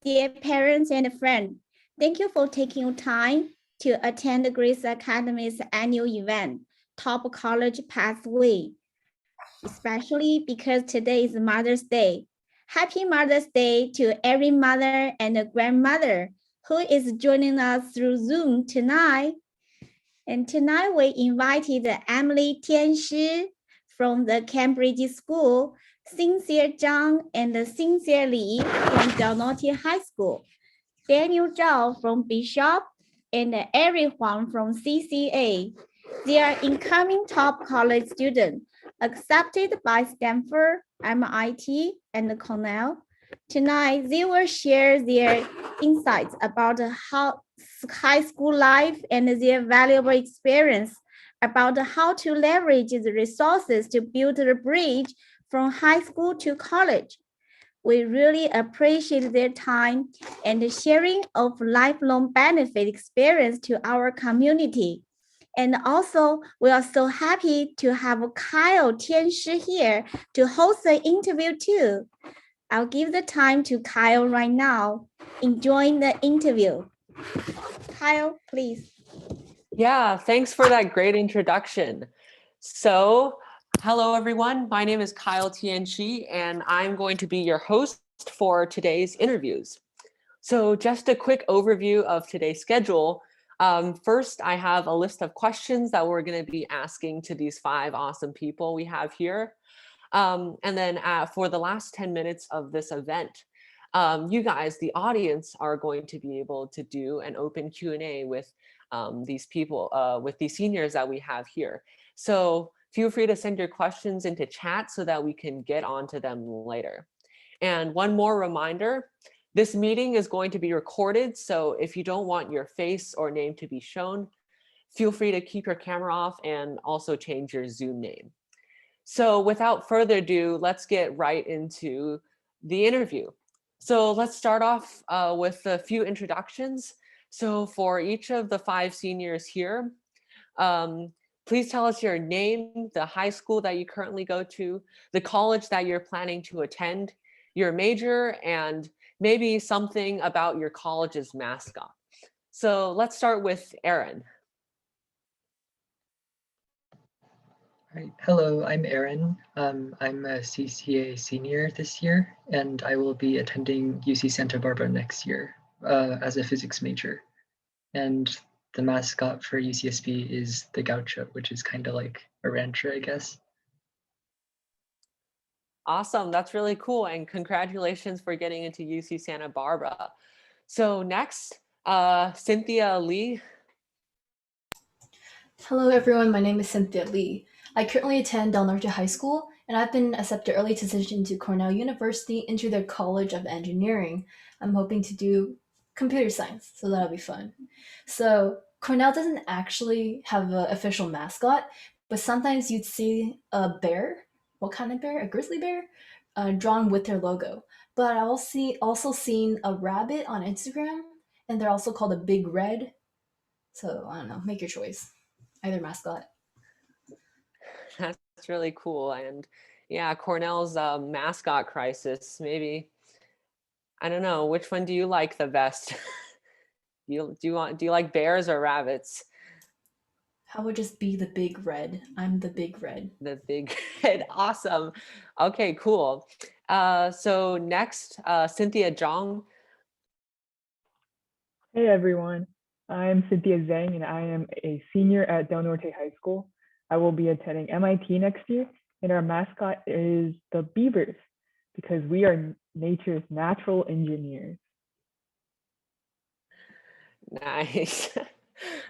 Dear parents and friends, thank you for taking your time to attend Grace Academy's annual event, Top College Pathway, especially because today is Mother's Day. Happy Mother's Day to every mother and grandmother who is joining us through Zoom tonight. And tonight we invited Emily Tianshi from the Cambridge School, Cynthia Zhang and Cynthia Lee from Del Norte High School, Daniel Zhao from Bishop, and everyone from CCA. They are incoming top college students accepted by Stanford, MIT, and Cornell. Tonight, they will share their insights about how high school life and their valuable experience about how to leverage the resources to build the bridge from high school to college. We really appreciate their time and the sharing of lifelong benefit experience to our community. And also, we are so happy to have Kyle Tianshi here to host the interview too. I'll give the time to Kyle right now. Enjoying the interview. Kyle, please. Yeah, thanks for that great introduction. So, hello everyone. My name is Kyle Tianchi, and I'm going to be your host for today's interviews. So just a quick overview of today's schedule. First, I have a list of questions that we're going to be asking to these 5 awesome people we have here. And then for the last 10 minutes of this event, you guys, the audience, are going to be able to do an open Q&A with these people, with these seniors that we have here. So feel free to send your questions into chat so that we can get onto them later. And one more reminder, this meeting is going to be recorded. So if you don't want your face or name to be shown, feel free to keep your camera off and also change your Zoom name. So without further ado, let's get right into the interview. So let's start off with a few introductions. So for each of the 5 seniors here, please tell us your name, the high school that you currently go to, the college that you're planning to attend, your major, and maybe something about your college's mascot. So let's start with Aaron. All right. Hello, I'm Aaron. I'm a CCA senior this year, and I will be attending UC Santa Barbara next year as a physics major. And the mascot for UCSB is the gaucho, which is kind of like a rancher, I guess. Awesome, that's really cool, and congratulations for getting into UC Santa Barbara. So next, Cynthia Lee. Hello everyone, my name is Cynthia Lee. I currently attend Del Norte High School, and I've been accepted early decision to Cornell University into their College of Engineering. I'm hoping to do computer science, so that'll be fun. So Cornell doesn't actually have an official mascot, but sometimes you'd see a bear. What kind of bear? A grizzly bear? Drawn with their logo. But I also seen a rabbit on Instagram, and they're also called a big red. So I don't know, make your choice. Either mascot. That's really cool. And yeah, Cornell's mascot crisis, maybe, I don't know, which one do you like the best? do you like bears or rabbits? How would just be the big red? I'm the big red. The big red, awesome. Okay, cool. So next, Cynthia Jong. Hey everyone, I'm Cynthia Zhang and I am a senior at Del Norte High School. I will be attending MIT next year, and our mascot is the beavers because we are nature's natural engineers. Nice.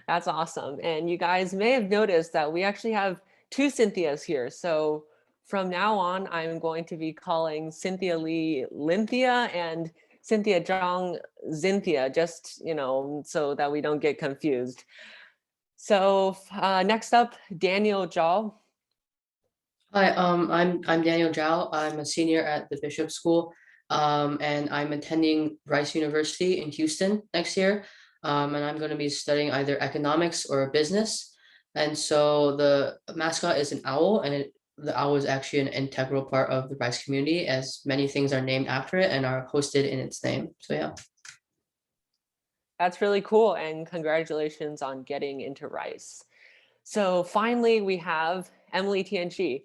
That's awesome. And you guys may have noticed that we actually have 2 Cynthias here. So from now on, I'm going to be calling Cynthia Lee Lynthia and Cynthia Jong Cynthia, just, you know, so that we don't get confused. So next up, Daniel Zhao. Hi, I'm Daniel Zhao. I'm a senior at the Bishop School, and I'm attending Rice University in Houston next year. And I'm going to be studying either economics or business. And so the mascot is an owl, and it I was actually an integral part of the Rice community, as many things are named after it and are hosted in its name. So yeah. That's really cool, and congratulations on getting into Rice. So finally, we have Emily Tianchi.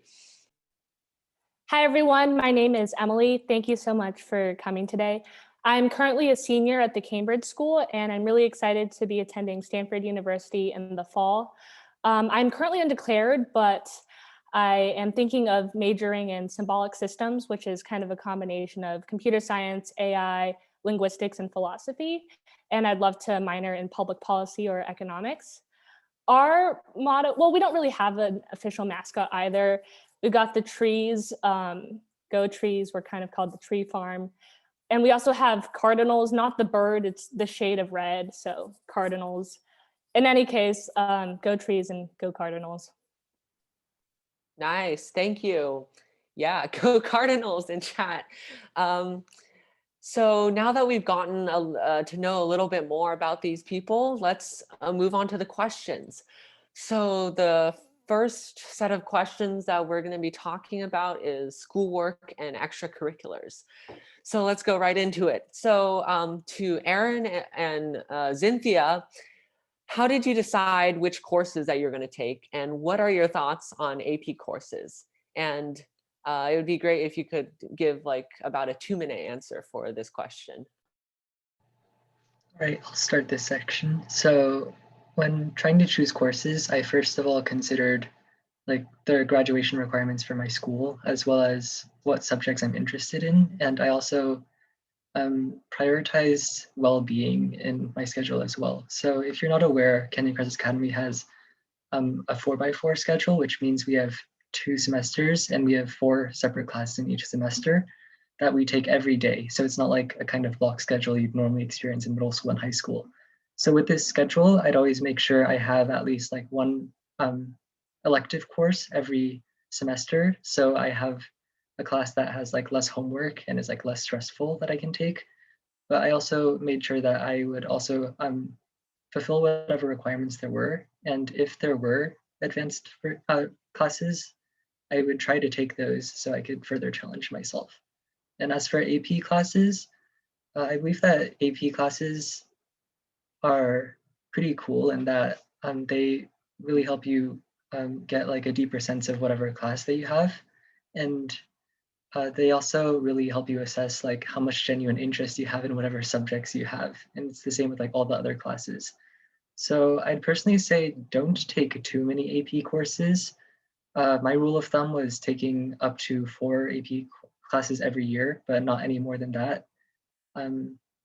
Hi, everyone. My name is Emily. Thank you so much for coming today. I'm currently a senior at the Cambridge School, and I'm really excited to be attending Stanford University in the fall. I'm currently undeclared, but I am thinking of majoring in symbolic systems, which is kind of a combination of computer science, AI, linguistics, and philosophy. And I'd love to minor in public policy or economics. Our motto, well, we don't really have an official mascot either. We got the trees, Go Trees, we're kind of called the tree farm. And we also have cardinals, not the bird, it's the shade of red, so cardinals. In any case, go trees and go Cardinals. Nice, thank you. Yeah, go Cardinals in chat. So now that we've gotten to know a little bit more about these people, let's move on to the questions. So the first set of questions that we're going to be talking about is schoolwork and extracurriculars. So let's go right into it. So to Erin and Cynthia, how did you decide which courses that you're going to take, and what are your thoughts on AP courses? And it would be great if you could give like about a 2-minute answer for this question. All right, I'll start this section. So when trying to choose courses, I first of all considered like the graduation requirements for my school, as well as what subjects I'm interested in. And I also prioritized well-being in my schedule as well. So if you're not aware, Canyon Crest Academy has a 4x4 schedule, which means we have 2 semesters and we have 4 separate classes in each semester that we take every day. So it's not like a kind of block schedule you'd normally experience in middle school and high school. So with this schedule, I'd always make sure I have at least like one elective course every semester. So I have a class that has like less homework and is like less stressful that I can take. But I also made sure that I would also fulfill whatever requirements there were. And if there were advanced classes, I would try to take those so I could further challenge myself. And as for AP classes, I believe that AP classes are pretty cool in that they really help you get like a deeper sense of whatever class that you have. And they also really help you assess like how much genuine interest you have in whatever subjects you have. And it's the same with like all the other classes. So I'd personally say don't take too many AP courses. My rule of thumb was taking up to 4 AP classes every year, but not any more than that.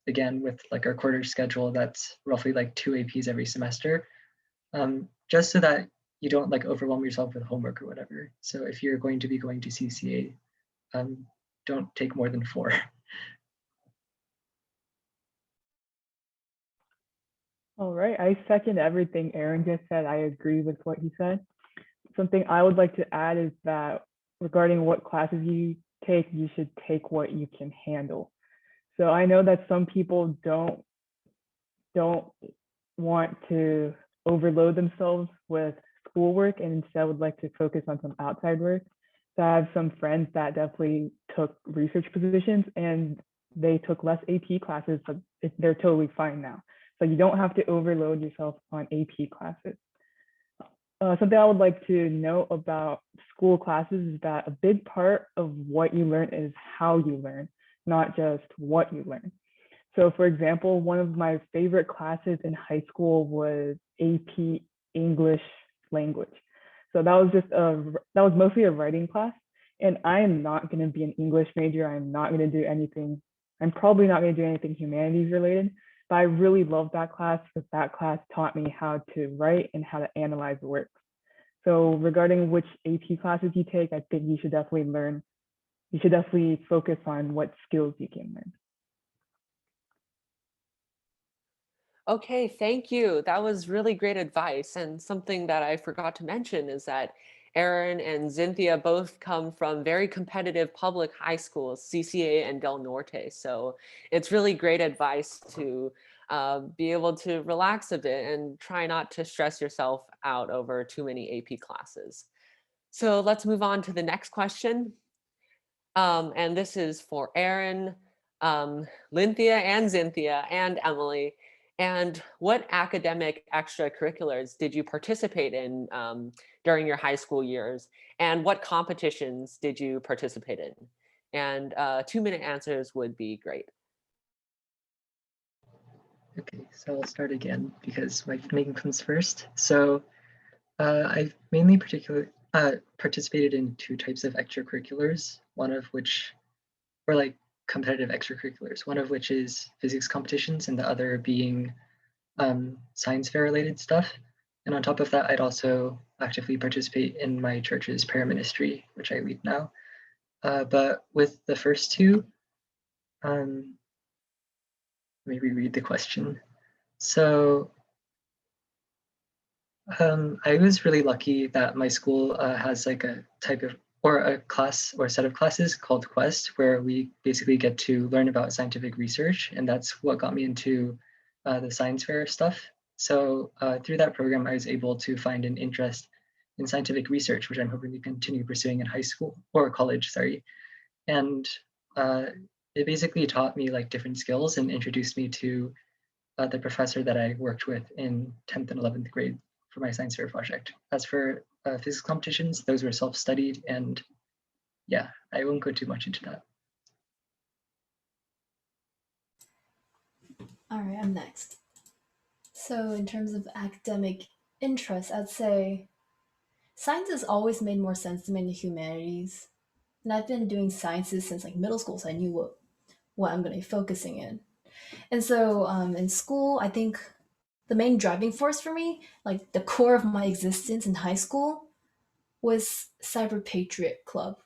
Again, with like our quarter schedule, that's roughly like 2 APs every semester, just so that you don't like overwhelm yourself with homework or whatever. So if you're going to be going to CCA, don't take more than 4. All right, I second everything Aaron just said. I agree with what he said. Something I would like to add is that regarding what classes you take, you should take what you can handle. So I know that some people don't want to overload themselves with schoolwork and instead would like to focus on some outside work. So I have some friends that definitely took research positions and they took less AP classes, but they're totally fine now. So you don't have to overload yourself on AP classes. Something I would like to note about school classes is that a big part of what you learn is how you learn, not just what you learn. So for example, one of my favorite classes in high school was AP English language. So that was mostly a writing class. And I am not going to be an English major. I'm probably not going to do anything humanities related. But I really loved that class because that class taught me how to write and how to analyze works. So regarding which AP classes you take, I think you should definitely focus on what skills you can learn. Okay, thank you. That was really great advice. And something that I forgot to mention is that Erin and Cynthia both come from very competitive public high schools, CCA and Del Norte. So it's really great advice to be able to relax a bit and try not to stress yourself out over too many AP classes. So let's move on to the next question. And this is for Erin, Cynthia and Cynthia and Emily. And what academic extracurriculars did you participate in during your high school years? And what competitions did you participate in? And 2-minute answers would be great. Okay, so I'll start again because my name comes first. So I've mainly participated in 2 types of extracurriculars, one of which were like competitive extracurriculars, one of which is physics competitions and the other being science fair related stuff. And on top of that, I'd also actively participate in my church's prayer ministry, which I lead now. But with the first 2, let me reread the question. So I was really lucky that my school has like a type of, or a class or a set of classes called Quest, where we basically get to learn about scientific research. And that's what got me into the science fair stuff. So through that program, I was able to find an interest in scientific research, which I'm hoping to continue pursuing in high school or college, sorry. And it basically taught me like different skills and introduced me to the professor that I worked with in 10th and 11th grade for my science fair project. As for physics competitions, those were self-studied, and yeah, I won't go too much into that. All right, I'm next. So in terms of academic interest, I'd say science has always made more sense to me in the humanities. And I've been doing sciences since like middle school, so I knew what I'm going to be focusing in. And so in school, I think the main driving force for me, like the core of my existence in high school, was Cyber Patriot Club.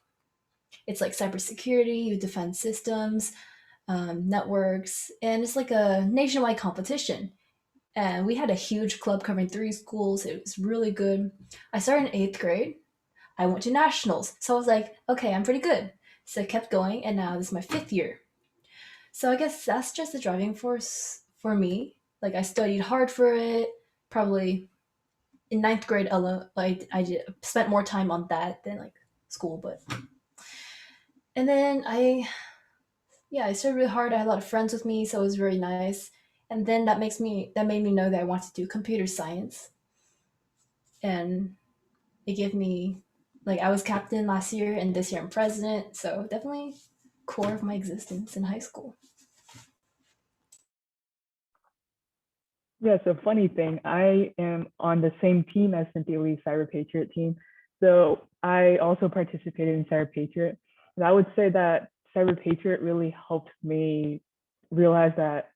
It's like cybersecurity, you defend systems, networks, and it's like a nationwide competition. And we had a huge club covering 3 schools. It was really good. I started in 8th grade. I went to nationals. So I was like, okay, I'm pretty good. So I kept going, and now this is my 5th year. So I guess that's just the driving force for me. Like I studied hard for it. Probably in 9th grade alone, like I spent more time on that than like school. But and then I studied really hard. I had a lot of friends with me, so it was very nice. And then that made me know that I wanted to do computer science, and it gave me like I was captain last year, and this year I'm president. So definitely core of my existence in high school. Yeah, so funny thing, I am on the same team as Cynthia Lee's Cyber Patriot team. So I also participated in Cyber Patriot. And I would say that Cyber Patriot really helped me realize that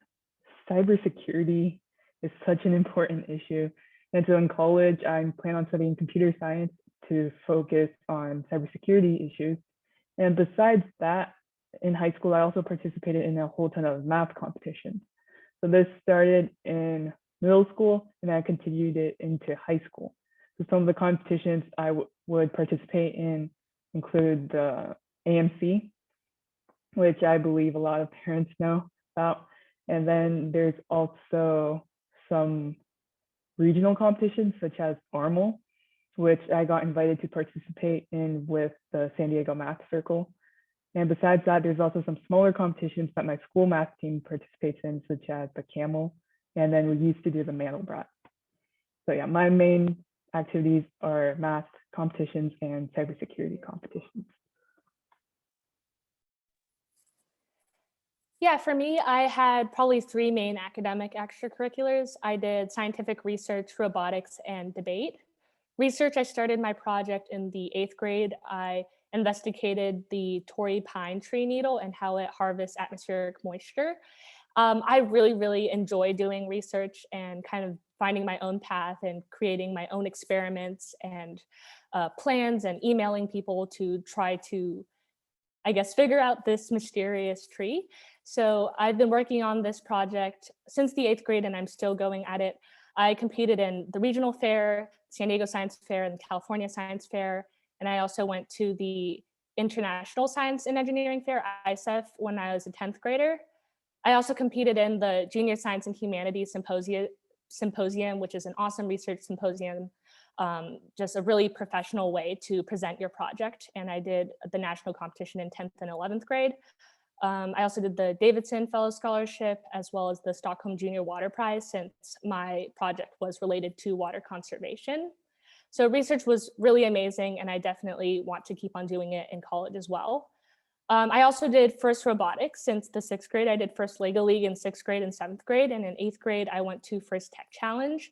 cybersecurity is such an important issue. And so in college, I plan on studying computer science to focus on cybersecurity issues. And besides that, in high school, I also participated in a whole ton of math competitions. So this started in middle school, and I continued it into high school. So some of the competitions I would participate in include the AMC, which I believe a lot of parents know about. And then there's also some regional competitions such as ARML, which I got invited to participate in with the San Diego Math Circle. And besides that, there's also some smaller competitions that my school math team participates in, such as the Camel, and then we used to do the Mandelbrot. So yeah, my main activities are math competitions and cybersecurity competitions. Yeah, for me, I had probably 3 main academic extracurriculars. I did scientific research, robotics, and debate. Research, I started my project in the 8th grade. I investigated the Torrey pine tree needle and how it harvests atmospheric moisture. I really, really enjoy doing research and kind of finding my own path and creating my own experiments and plans and emailing people to try to, I guess, figure out this mysterious tree. So I've been working on this project since the 8th grade, and I'm still going at it. I competed in the regional fair, San Diego Science Fair, and the California Science Fair. And I also went to the International Science and Engineering Fair, ISEF, when I was a 10th grader. I also competed in the Junior Science and Humanities Symposium, which is an awesome research symposium just a really professional way to present your project. And I did the national competition in 10th and 11th grade. I also did the Davidson Fellow Scholarship as well as the Stockholm Junior Water Prize, since my project was related to water conservation. So research was really amazing, and I definitely want to keep on doing it in college as well. I also did first robotics since the 6th grade. I did first Lego League in 6th grade and 7th grade, and in 8th grade, I went to first Tech Challenge.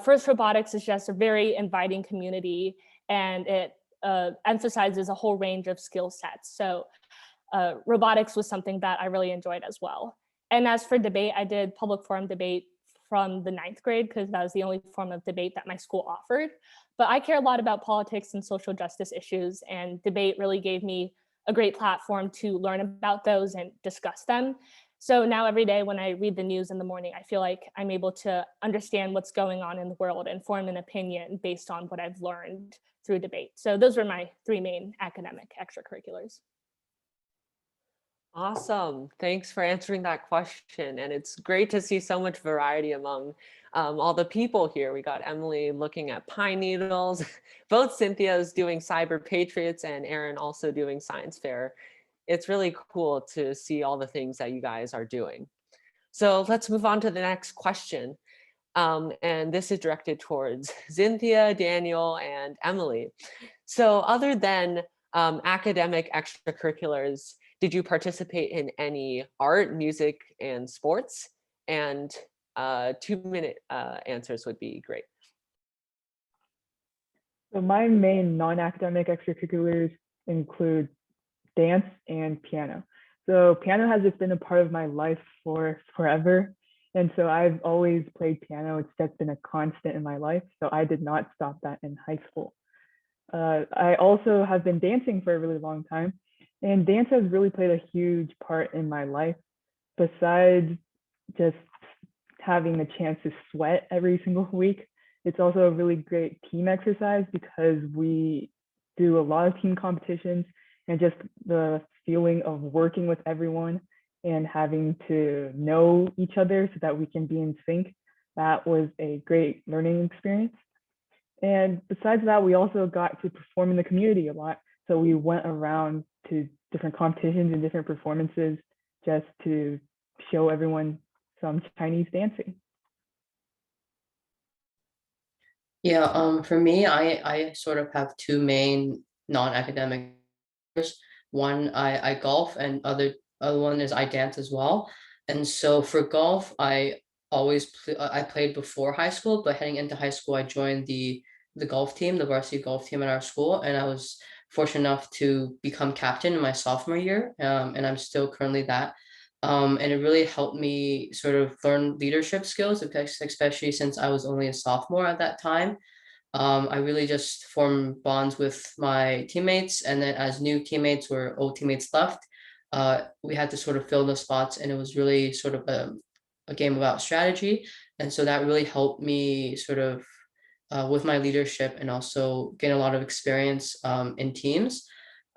First robotics is just a very inviting community, and it emphasizes a whole range of skill sets. So robotics was something that I really enjoyed as well. And as for debate, I did public forum debate from the 9th grade because that was the only form of debate that my school offered. But I care a lot about politics and social justice issues, and debate really gave me a great platform to learn about those and discuss them. So now every day when I read the news in the morning, I feel like I'm able to understand what's going on in the world and form an opinion based on what I've learned through debate. So those were my 3 main academic extracurriculars. Awesome. Thanks for answering that question. And it's great to see so much variety among all the people here. We got Emily looking at pine needles, both Cynthia's doing Cyber Patriots and Erin also doing Science Fair. It's really cool to see all the things that you guys are doing. So let's move on to the next question. And this is directed towards Cynthia, Daniel, and Emily. So other than academic extracurriculars, did you participate in any art, music, and sports? And 2-minute answers would be great. So my main non-academic extracurriculars include dance and piano. So piano has just been a part of my life for forever. And so I've always played piano. It's just been a constant in my life. So I did not stop that in high school. I also have been dancing for a really long time. And dance has really played a huge part in my life. Besides just having the chance to sweat every single week, it's also a really great team exercise because we do a lot of team competitions, and just the feeling of working with everyone and having to know each other so that we can be in sync. That was a great learning experience. And besides that, we also got to perform in the community a lot. So we went around to different competitions and different performances just to show everyone some Chinese dancing. Yeah, for me, I sort of have 2 main non-academic. One, I golf, and other one is I dance as well. And so for golf, I played before high school, but heading into high school, I joined the golf team, the varsity golf team at our school, and I was fortunate enough to become captain in my sophomore year, and I'm still currently that. And it really helped me sort of learn leadership skills, especially since I was only a sophomore at that time. I really just formed bonds with my teammates, and then as new teammates or old teammates left, we had to sort of fill the spots, and it was really sort of a game about strategy. And so that really helped me sort of with my leadership and also gain a lot of experience in teams.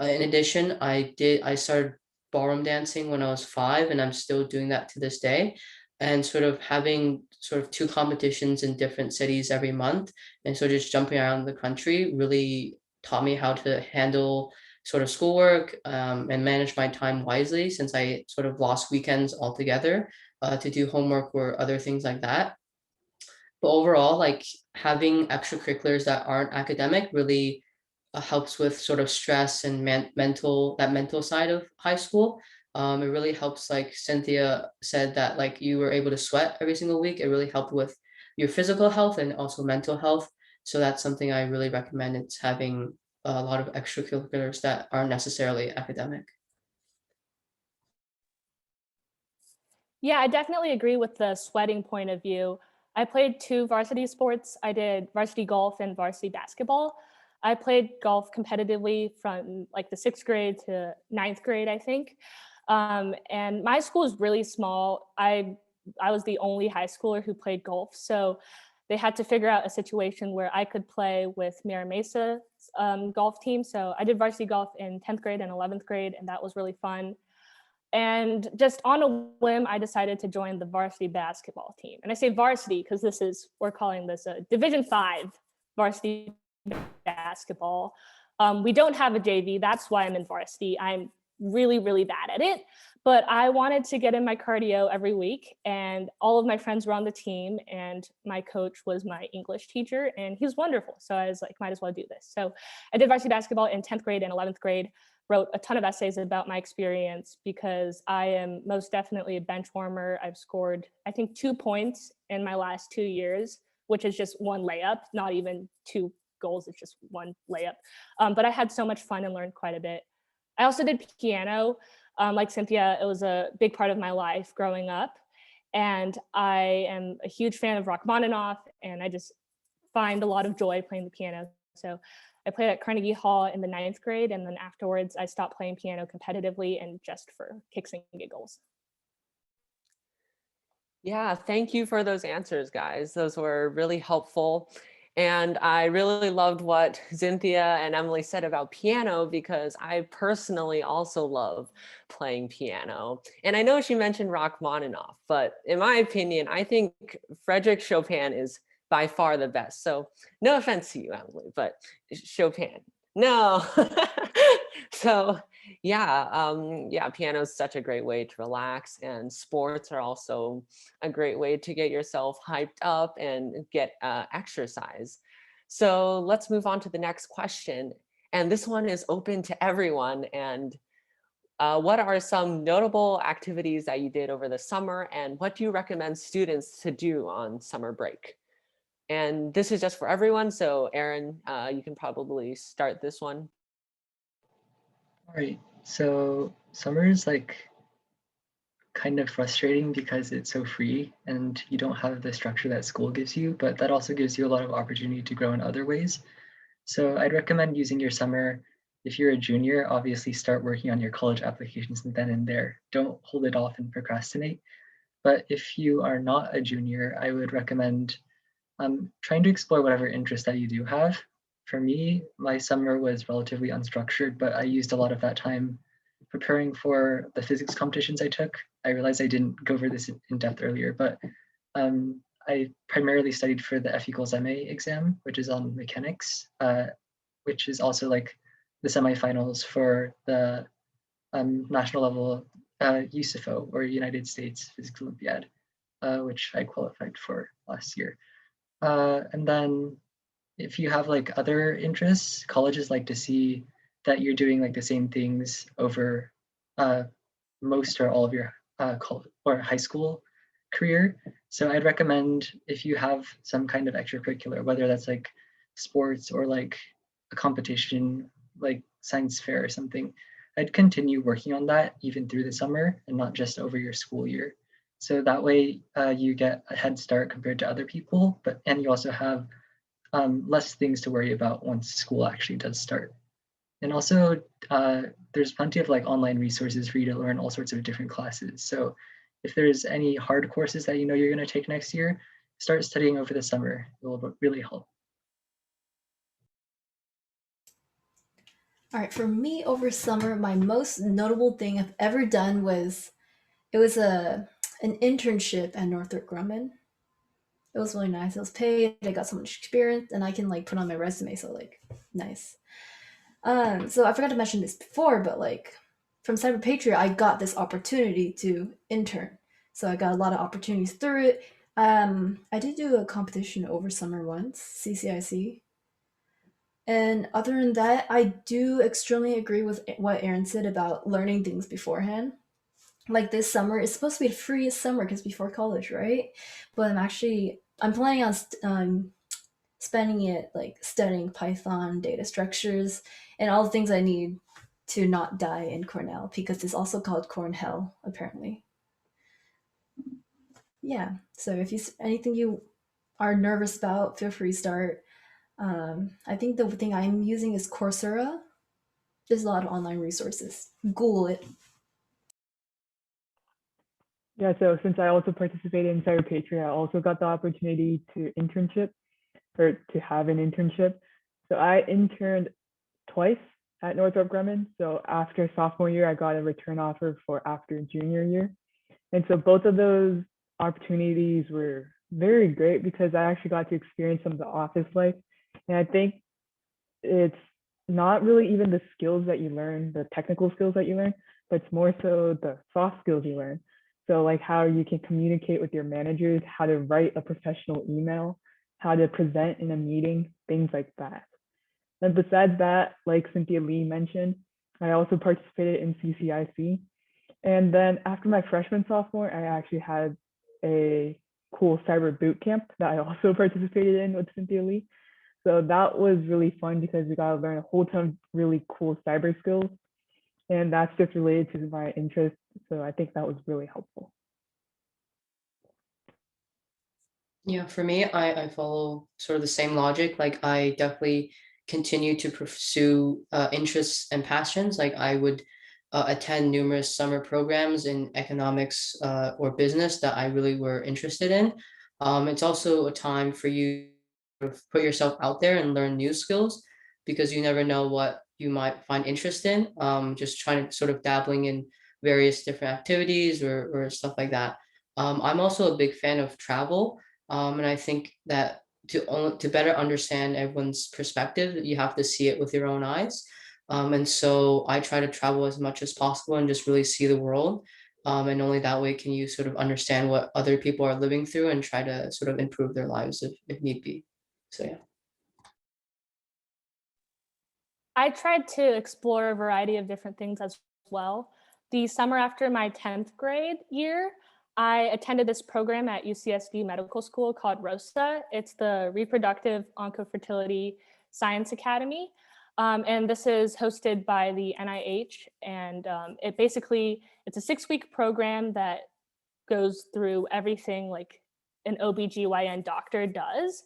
In addition, I started ballroom dancing when I was 5, and I'm still doing that to this day. And sort of having sort of 2 competitions in different cities every month, and so just jumping around the country really taught me how to handle sort of schoolwork and manage my time wisely, since I sort of lost weekends altogether to do homework or other things like that. But overall, like having extracurriculars that aren't academic really helps with sort of stress and mental side of high school. It really helps, like Cynthia said, that like you were able to sweat every single week. It really helped with your physical health and also mental health. So that's something I really recommend. It's having a lot of extracurriculars that aren't necessarily academic. Yeah, I definitely agree with the sweating point of view. I played 2 varsity sports. I did varsity golf and varsity basketball. I played golf competitively from like the 6th grade to 9th grade, I think. And my school is really small. I was the only high schooler who played golf. So they had to figure out a situation where I could play with Mira Mesa's golf team. So I did varsity golf in 10th grade and 11th grade, and that was really fun. And just on a whim, I decided to join the varsity basketball team. And I say varsity because we're calling this a Division 5 varsity basketball. We don't have a JV. That's why I'm in varsity. I'm really, really bad at it. But I wanted to get in my cardio every week, and all of my friends were on the team, and my coach was my English teacher, and he was wonderful. So I was like, might as well do this. So I did varsity basketball in 10th grade and 11th grade, wrote a ton of essays about my experience because I am most definitely a bench warmer. I've scored, I think, 2 points in my last 2 years, which is just one layup, not even 2 goals, it's just one layup. But I had so much fun and learned quite a bit. I also did piano. Like Cynthia, it was a big part of my life growing up. And I am a huge fan of Rachmaninoff, and I just find a lot of joy playing the piano. So I played at Carnegie Hall in the 9th grade, and then afterwards I stopped playing piano competitively and just for kicks and giggles. Yeah, thank you for those answers, guys. Those were really helpful. And I really loved what Cynthia and Emily said about piano, because I personally also love playing piano. And I know she mentioned Rachmaninoff, but in my opinion, I think Frédéric Chopin is by far the best. So no offense to you, Emily, but Chopin, no. So yeah, piano is such a great way to relax, and sports are also a great way to get yourself hyped up and get exercise. So let's move on to the next question. And this one is open to everyone. And what are some notable activities that you did over the summer, and what do you recommend students to do on summer break? And this is just for everyone. So Aaron, you can probably start this one. All right, so summer is like kind of frustrating because it's so free and you don't have the structure that school gives you, but that also gives you a lot of opportunity to grow in other ways. So I'd recommend using your summer. If you're a junior, obviously start working on your college applications then and there. Don't hold it off and procrastinate. But if you are not a junior, I would recommend trying to explore whatever interest that you do have. For me, my summer was relatively unstructured, but I used a lot of that time preparing for the physics competitions I took. I realized I didn't go over this in depth earlier, but I primarily studied for the F=ma exam, which is on mechanics, which is also like the semifinals for the national level USFO, or United States Physics Olympiad, which I qualified for last year. And then if you have like other interests, colleges like to see that you're doing like the same things over most or all of your college or high school career. So I'd recommend, if you have some kind of extracurricular, whether that's like sports or like a competition, like science fair or something, I'd continue working on that even through the summer and not just over your school year. So that way you get a head start compared to other people, and you also have less things to worry about once school actually does start. And also there's plenty of like online resources for you to learn all sorts of different classes. So if there's any hard courses that you know you're going to take next year, start studying over the summer. It will really help. All right, for me over summer, my most notable thing I've ever done was an internship at Northrop Grumman. It was really nice. It was paid. I got so much experience, and I can like put on my resume. So like, nice. So I forgot to mention this before, but like from Cyber Patriot, I got this opportunity to intern. So I got a lot of opportunities through it. I did do a competition over summer once, CCIC. And other than that, I do extremely agree with what Aaron said about learning things beforehand. Like this summer, it's supposed to be the freest summer because before college, right? But I'm planning on spending it like studying Python, data structures, and all the things I need to not die in Cornell, because it's also called Cornell, apparently. Yeah, so if anything you are nervous about, feel free to start. I think the thing I'm using is Coursera. There's a lot of online resources. Google it. Yeah, so since I also participated in Cyber Patriot, I also got the opportunity to have an internship. So I interned twice at Northrop Grumman. So after sophomore year, I got a return offer for after junior year. And so both of those opportunities were very great because I actually got to experience some of the office life And I think it's not really even the skills that you learn, the technical skills that you learn, but it's more so the soft skills you learn. So like how you can communicate with your managers, how to write a professional email, how to present in a meeting, things like that. And besides that, like Cynthia Lee mentioned, I also participated in CCIC. And then after my freshman sophomore, I actually had a cool cyber boot camp that I also participated in with Cynthia Lee. So that was really fun because we got to learn a whole ton of really cool cyber skills. And that's just related to my interest. So I think that was really helpful. Yeah, for me, I follow sort of the same logic. Like I definitely continue to pursue interests and passions. Like I would attend numerous summer programs in economics or business that I really were interested in. It's also a time for you to put yourself out there and learn new skills because you never know what you might find interest in. Just trying to sort of dabbling in various different activities or stuff like that. I'm also a big fan of travel. And I think that to better understand everyone's perspective, you have to see it with your own eyes. And so I try to travel as much as possible and just really see the world. And only that way can you sort of understand what other people are living through and try to sort of improve their lives if need be. So yeah. I tried to explore a variety of different things as well. The summer after my 10th grade year, I attended this program at UCSD Medical School called ROSA. It's the Reproductive Oncofertility Science Academy. And this is hosted by the NIH. And it's a 6-week program that goes through everything like an OBGYN doctor does.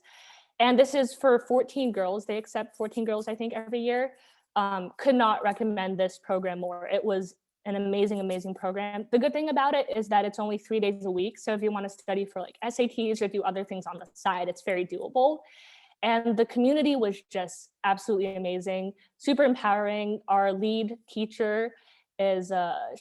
And this is for 14 girls. They accept 14 girls, I think, every year. Could not recommend this program more. It was an amazing, amazing program. The good thing about it is that it's only 3 days a week. So if you want to study for like SATs or do other things on the side, it's very doable. And the community was just absolutely amazing, super empowering. Our lead teacher is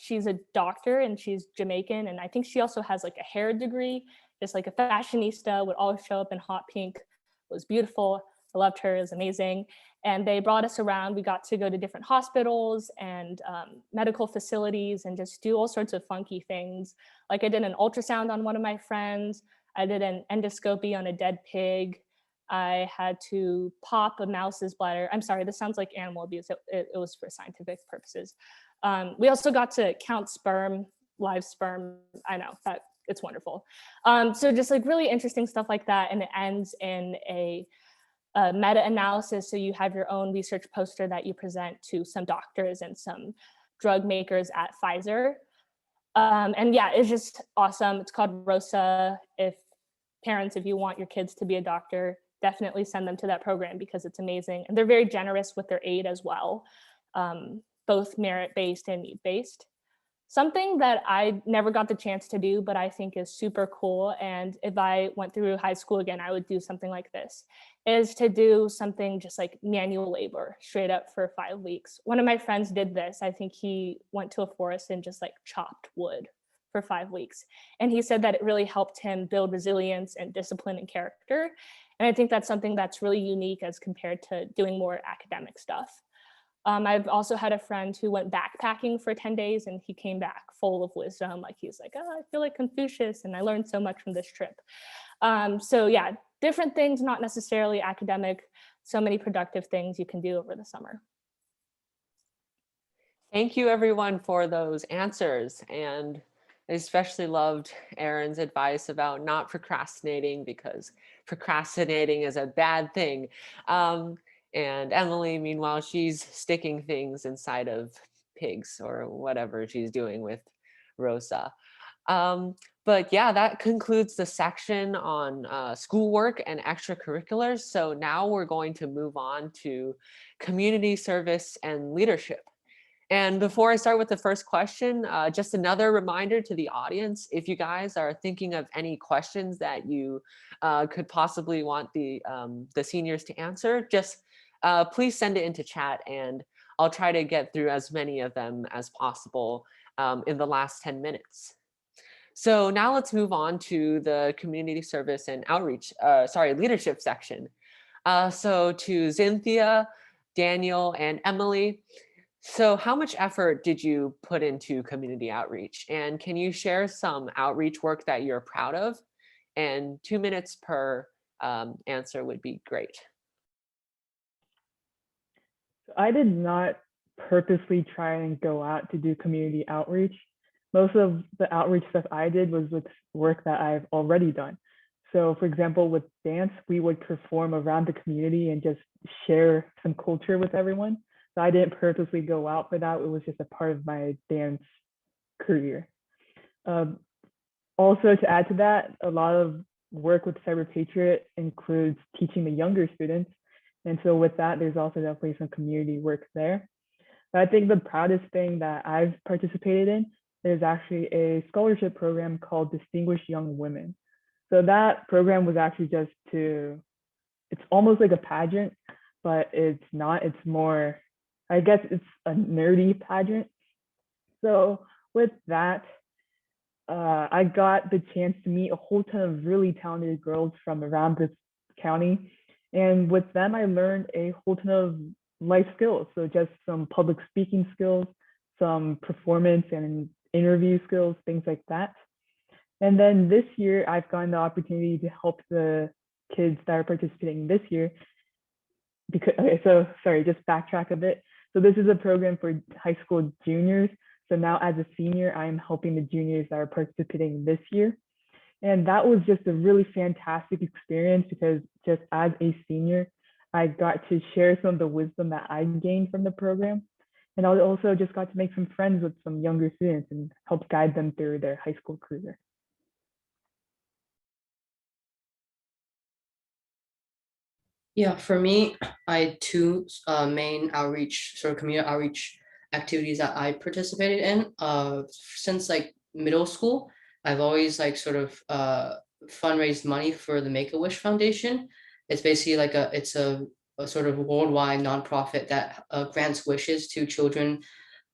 she's a doctor and she's Jamaican. And I think she also has like a hair degree, just like a fashionista, would always show up in hot pink. It was beautiful. I loved her, it was amazing. And they brought us around. We got to go to different hospitals and medical facilities and just do all sorts of funky things. Like I did an ultrasound on one of my friends. I did an endoscopy on a dead pig. I had to pop a mouse's bladder. I'm sorry, this sounds like animal abuse. It was for scientific purposes. We also got to count sperm, live sperm. I know that it's wonderful. So just like really interesting stuff like that. And it ends in a meta-analysis. So you have your own research poster that you present to some doctors and some drug makers at Pfizer. And yeah, it's just awesome. It's called ROSA. If you want your kids to be a doctor, definitely send them to that program because it's amazing. And they're very generous with their aid as well, both merit-based and need-based. Something that I never got the chance to do, but I think is super cool, and if I went through high school again, I would do something like this, is to do something just like manual labor straight up for 5 weeks. One of my friends did this. I think he went to a forest and just like chopped wood for 5 weeks. And he said that it really helped him build resilience and discipline and character. And I think that's something that's really unique as compared to doing more academic stuff. I've also had a friend who went backpacking for 10 days and he came back full of wisdom. Like he's like, oh, I feel like Confucius and I learned so much from this trip. So yeah, different things, not necessarily academic, so many productive things you can do over the summer. Thank you everyone for those answers. And I especially loved Erin's advice about not procrastinating because procrastinating is a bad thing. And Emily, meanwhile, she's sticking things inside of pigs or whatever she's doing with Rosa. But yeah, that concludes the section on schoolwork and extracurriculars. So now we're going to move on to community service and leadership. And before I start with the first question, just another reminder to the audience, if you guys are thinking of any questions that you could possibly want the seniors to answer, just please send it into chat and I'll try to get through as many of them as possible in the last 10 minutes. So now let's move on to the community service and outreach, leadership section. So to Cynthia, Daniel, and Emily, so how much effort did you put into community outreach? And can you share some outreach work that you're proud of? And 2 minutes per answer would be great. I did not purposely try and go out to do community outreach. Most of the outreach stuff I did was with work that I've already done. So for example, with dance, we would perform around the community and just share some culture with everyone. So I didn't purposely go out for that. It was just a part of my dance career. Also to add to that, a lot of work with Cyber Patriot includes teaching the younger students. And so with that, there's also definitely some community work there. But I think the proudest thing that I've participated in is actually a scholarship program called Distinguished Young Women. So that program was actually just it's almost like a pageant, but it's not, it's more, I guess it's a nerdy pageant. So with that, I got the chance to meet a whole ton of really talented girls from around this county. And with them, I learned a whole ton of life skills. So just some public speaking skills, some performance and interview skills, things like that. And then this year, I've gotten the opportunity to help the kids that are participating this year. Because, okay, so sorry, just backtrack a bit. So this is a program for high school juniors. So now as a senior, I am helping the juniors that are participating this year. And that was just a really fantastic experience because just as a senior, I got to share some of the wisdom that I gained from the program. And I also just got to make some friends with some younger students and help guide them through their high school career. Yeah, for me, I had two main outreach, sort of community outreach activities that I participated in. Since like middle school, I've always like sort of fundraised money for the Make-A-Wish Foundation. It's basically like it's a sort of worldwide nonprofit that grants wishes to children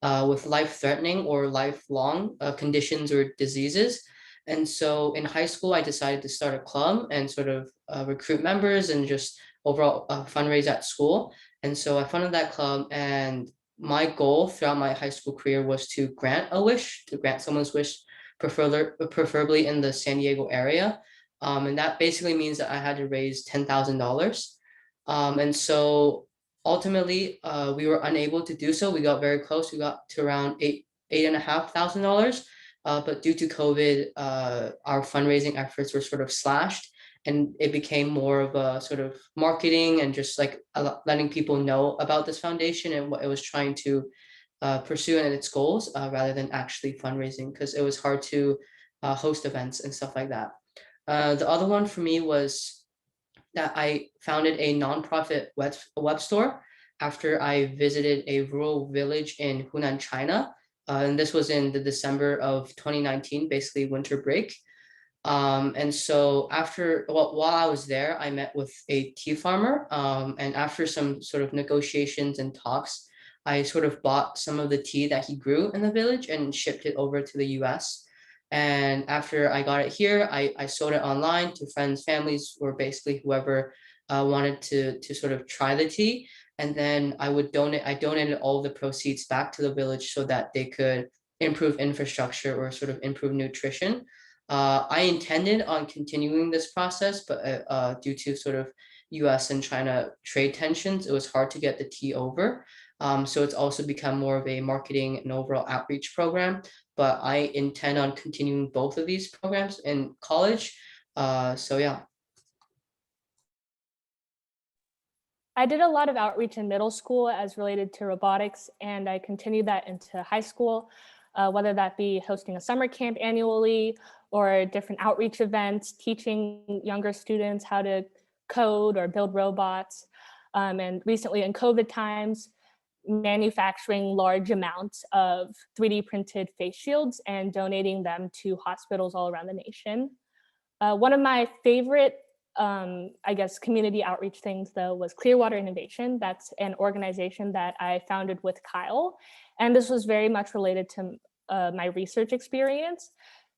with life-threatening or lifelong conditions or diseases. And so in high school, I decided to start a club and sort of recruit members and just overall fundraise at school. And so I funded that club, and my goal throughout my high school career was to grant a wish, to grant someone's wish, preferably in the San Diego area. And that basically means that I had to raise $10,000. And so ultimately, we were unable to do so. We got very close. We got to around $8,500. But due to COVID, our fundraising efforts were sort of slashed, and it became more of a sort of marketing and just like letting people know about this foundation and what it was trying to pursue and its goals, rather than actually fundraising, because it was hard to host events and stuff like that. The other one for me was that I founded a nonprofit web store after I visited a rural village in Hunan, China. And this was in the December of 2019, basically winter break. And so while I was there, I met with a tea farmer. And after some sort of negotiations and talks, I sort of bought some of the tea that he grew in the village and shipped it over to the US. And after I got it here, I sold it online to friends, families, or basically whoever wanted to sort of try the tea. And then I donated all of the proceeds back to the village so that they could improve infrastructure or sort of improve nutrition. I intended on continuing this process, but due to sort of US and China trade tensions, it was hard to get the tea over. So it's also become more of a marketing and overall outreach program, but I intend on continuing both of these programs in college. So yeah. I did a lot of outreach in middle school as related to robotics, and I continued that into high school, whether that be hosting a summer camp annually or different outreach events, teaching younger students how to code or build robots. And recently in COVID times, manufacturing large amounts of 3D printed face shields and donating them to hospitals all around the nation. One of my favorite I guess, community outreach things, though, was Clearwater Innovation. That's an organization that I founded with Kyle. And this was very much related to my research experience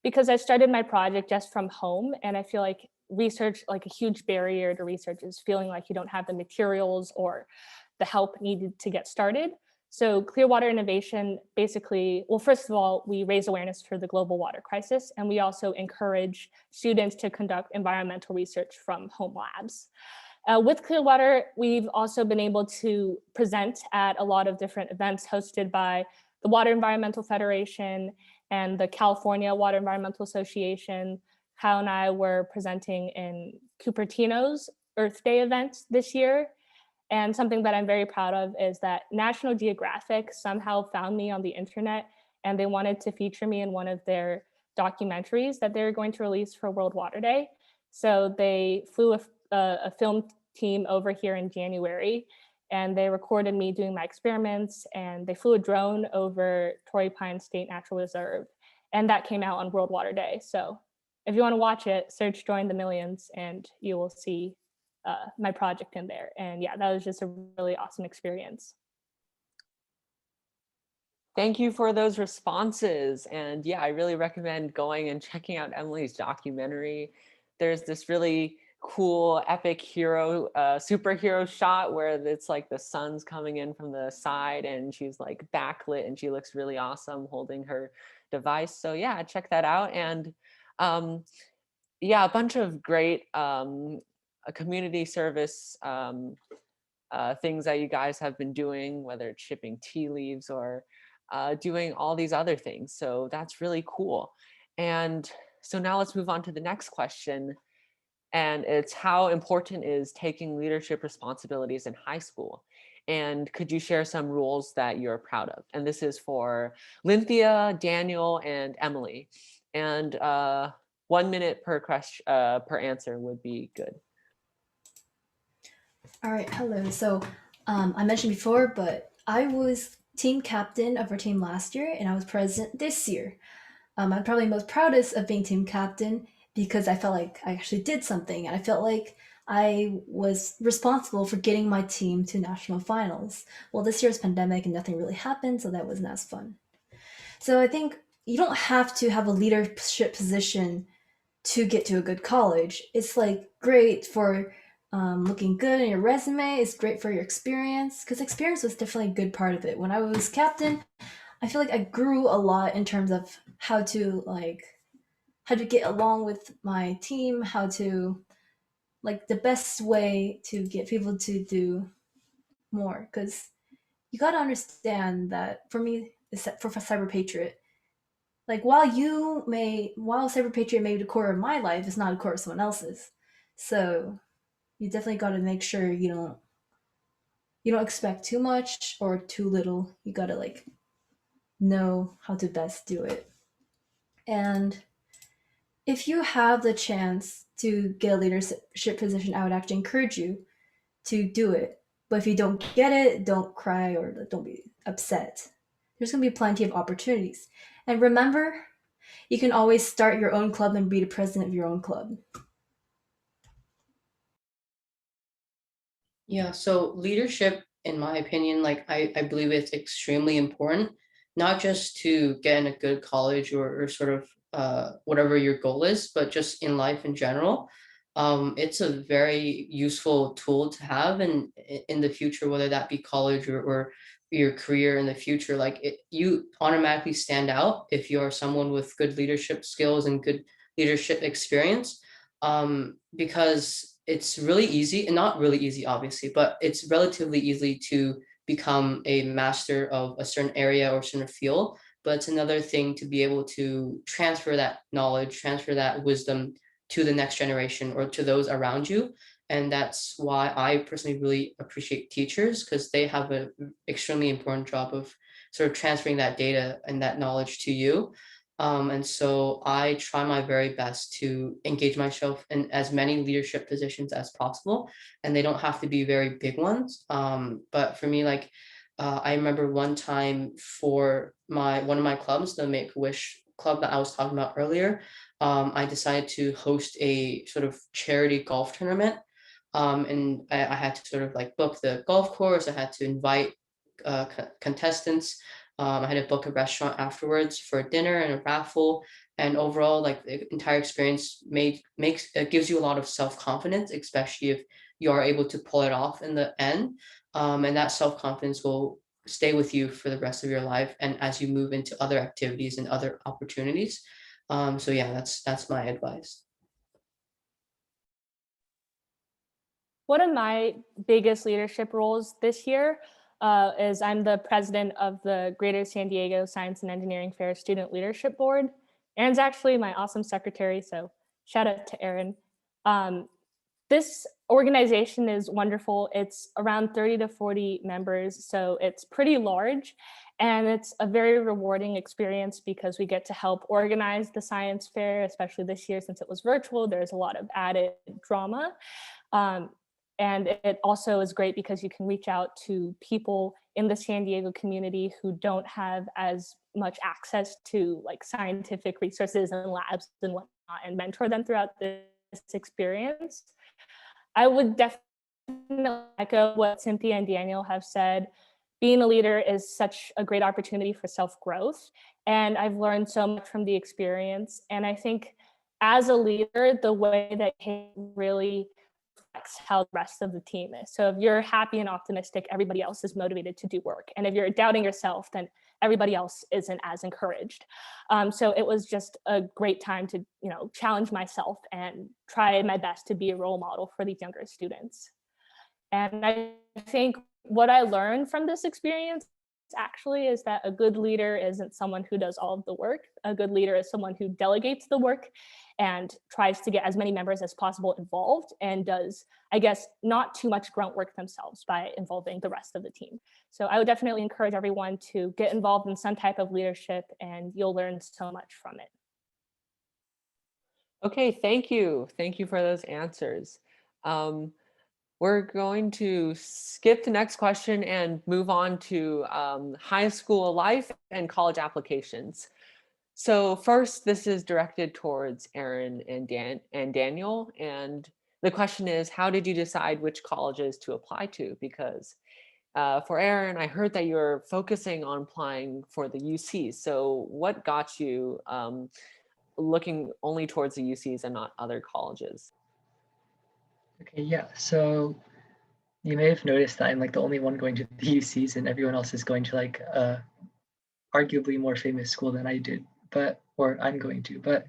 because I started my project just from home. And I feel like research, like a huge barrier to research is feeling like you don't have the materials or the help needed to get started. So Clearwater Innovation basically, well, first of all, we raise awareness for the global water crisis, and we also encourage students to conduct environmental research from home labs. With Clearwater, we've also been able to present at a lot of different events hosted by the Water Environmental Federation and the California Water Environmental Association. Kyle and I were presenting in Cupertino's Earth Day event this year. And something that I'm very proud of is that National Geographic somehow found me on the internet, and they wanted to feature me in one of their documentaries that they're going to release for World Water Day. So they flew a film team over here in January, and they recorded me doing my experiments, and they flew a drone over Torrey Pines State Natural Reserve, and that came out on World Water Day. So if you want to watch it, search Join the Millions, and you will see my project in there. And yeah, that was just a really awesome experience. Thank you for those responses. And yeah, I really recommend going and checking out Emily's documentary. There's this really cool epic hero superhero shot where it's like the sun's coming in from the side and she's like backlit and she looks really awesome holding her device. So yeah, check that out. And yeah, a bunch of great community service things that you guys have been doing, whether it's shipping tea leaves or doing all these other things. So that's really cool. And so now let's move on to the next question. And it's how important is taking leadership responsibilities in high school? And could you share some rules that you're proud of? And this is for Cynthia, Daniel, and Emily. And 1 minute per question, per answer would be good. All right, hello. So I mentioned before, but I was team captain of our team last year, and I was president this year. I'm probably most proudest of being team captain because I felt like I actually did something, and I felt like I was responsible for getting my team to national finals. Well, this year's pandemic and nothing really happened, so that wasn't as fun. So I think you don't have to have a leadership position to get to a good college. It's like great for looking good in your resume. It's great for your experience because experience was definitely a good part of it. When I was captain, I feel like I grew a lot in terms of how to get along with my team, how to the best way to get people to do more. Because you got to understand that for me, for Cyber Patriot, while Cyber Patriot may be the core of my life, it's not the core of someone else's. So you definitely got to make sure you don't expect too much or too little. You got to know how to best do it. And if you have the chance to get a leadership position, I would actually encourage you to do it. But if you don't get it, don't cry or don't be upset. There's going to be plenty of opportunities. And remember, you can always start your own club and be the president of your own club. Yeah, so leadership, in my opinion, I believe it's extremely important, not just to get in a good college or sort of whatever your goal is, but just in life in general. It's a very useful tool to have in the future, whether that be college or your career in the future. You automatically stand out if you are someone with good leadership skills and good leadership experience, because it's really easy, and not really easy, obviously, but it's relatively easy to become a master of a certain area or certain field. But it's another thing to be able to transfer that knowledge, transfer that wisdom to the next generation or to those around you. And that's why I personally really appreciate teachers, because they have an extremely important job of sort of transferring that data and that knowledge to you. And so I try my very best to engage myself in as many leadership positions as possible. And they don't have to be very big ones. But for me, I remember one time for one of my clubs, the Make-A-Wish club that I was talking about earlier, I decided to host a sort of charity golf tournament. And I had to sort of book the golf course. I had to invite contestants. I had to book a restaurant afterwards for a dinner and a raffle. And overall, like the entire experience gives you a lot of self-confidence, especially if you are able to pull it off in the end. And that self-confidence will stay with you for the rest of your life and as you move into other activities and other opportunities. So yeah, that's my advice. One of my biggest leadership roles this year is I'm the president of the Greater San Diego Science and Engineering Fair Student Leadership Board. Erin's actually my awesome secretary, so shout out to Erin. This organization is wonderful. It's around 30 to 40 members, so it's pretty large. And it's a very rewarding experience because we get to help organize the science fair, especially this year since it was virtual. There's a lot of added drama. And it also is great because you can reach out to people in the San Diego community who don't have as much access to like scientific resources and labs and whatnot, and mentor them throughout this experience. I would definitely echo what Cynthia and Daniel have said. Being a leader is such a great opportunity for self-growth. And I've learned so much from the experience. And I think as a leader, the way that he really reflects how the rest of the team is. So if you're happy and optimistic, everybody else is motivated to do work. And if you're doubting yourself, then everybody else isn't as encouraged. So it was just a great time to, challenge myself and try my best to be a role model for these younger students. And I think what I learned from this experience actually is that a good leader isn't someone who does all of the work. A good leader is someone who delegates the work and tries to get as many members as possible involved and does, I guess, not too much grunt work themselves by involving the rest of the team. So I would definitely encourage everyone to get involved in some type of leadership and you'll learn so much from it. Okay, thank you. Thank you for those answers. We're going to skip the next question and move on to high school life and college applications. So first, this is directed towards Erin and Daniel. And the question is, how did you decide which colleges to apply to? Because for Erin, I heard that you're focusing on applying for the UCs. So what got you looking only towards the UCs and not other colleges? Okay, yeah. So you may have noticed that I'm like the only one going to the UCs and everyone else is going to like arguably more famous school than I did, or I'm going to. But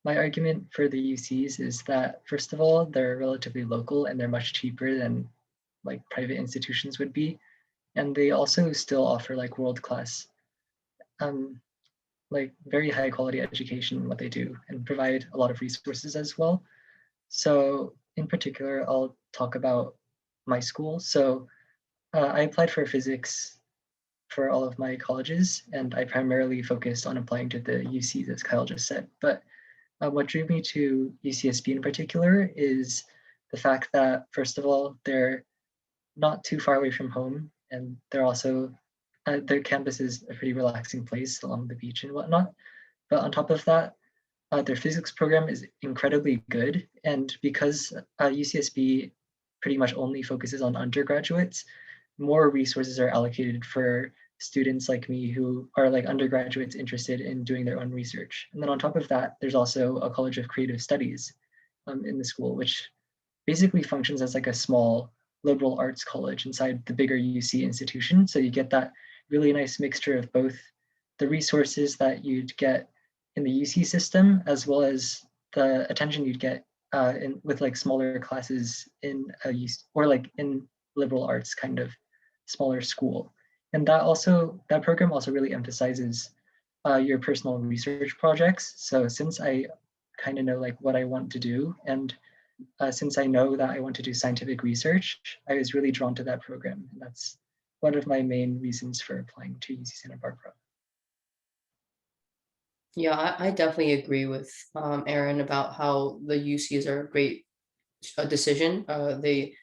my argument for the UCs is that, first of all, they're relatively local and they're much cheaper than like private institutions would be. And they also still offer like world-class, like very high quality education in what they do and provide a lot of resources as well. So in particular, I'll talk about my school. So I applied for physics for all of my colleges, and I primarily focused on applying to the UCs, as Kyle just said. But what drew me to UCSB in particular is the fact that, first of all, they're not too far away from home, and they're also, their campus is a pretty relaxing place along the beach and whatnot. But on top of that, their physics program is incredibly good. And because UCSB pretty much only focuses on undergraduates, more resources are allocated for students like me who are like undergraduates interested in doing their own research. And then on top of that, there's also a College of Creative Studies in the school, which basically functions as like a small liberal arts college inside the bigger UC institution. So you get that really nice mixture of both the resources that you'd get in the UC system, as well as the attention you'd get with like smaller classes in a UC, or like in liberal arts kind of smaller school. And that program also really emphasizes your personal research projects. So since I kind of know like what I want to do, and since I know that I want to do scientific research, I was really drawn to that program. And that's one of my main reasons for applying to UC Santa Barbara. Yeah, I definitely agree with Erin about how the UCs are a great decision. They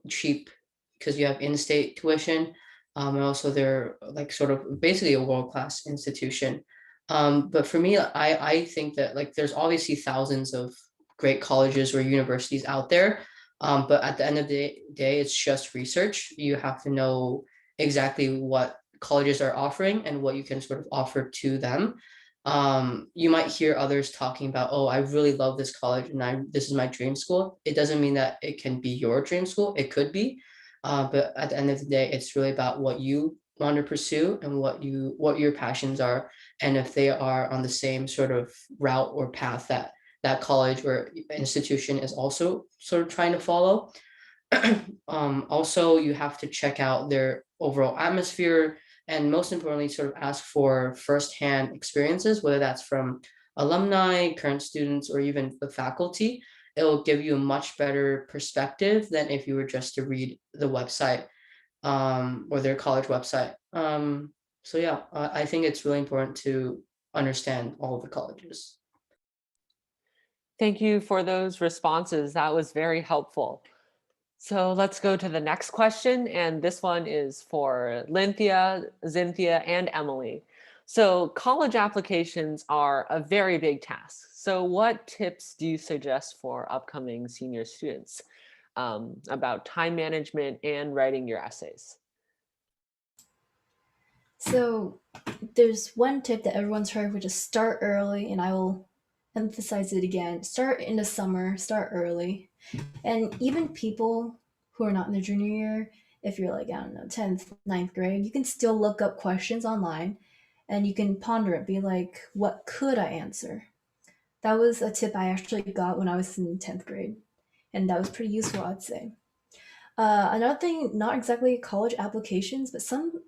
cheap because you have in-state tuition, and also they're like sort of basically a world-class institution. But for me, I think that like there's obviously thousands of great colleges or universities out there, but at the end of the day, it's just research. You have to know exactly what colleges are offering and what you can sort of offer to them. You might hear others talking about, oh, I really love this college and this is my dream school. It doesn't mean that it can be your dream school. It could be, but at the end of the day, it's really about what you want to pursue and what your passions are, and if they are on the same sort of route or path that that college or institution is also sort of trying to follow. Also, you have to check out their overall atmosphere, and most importantly, sort of ask for firsthand experiences, whether that's from alumni, current students, or even the faculty. It will give you a much better perspective than if you were just to read the website, or their college website. So yeah, I think it's really important to understand all of the colleges. Thank you for those responses. That was very helpful. So let's go to the next question. And this one is for Cynthia, and Emily. So college applications are a very big task. So what tips do you suggest for upcoming senior students about time management and writing your essays? So there's one tip that everyone's heard, which is start early, and I will emphasize it again. Start in the summer, start early. And even people who are not in their junior year, if you're like, I don't know, 10th, 9th grade, you can still look up questions online and you can ponder it, be like, what could I answer? That was a tip I actually got when I was in 10th grade, and that was pretty useful, I'd say. Another thing, not exactly college applications, but some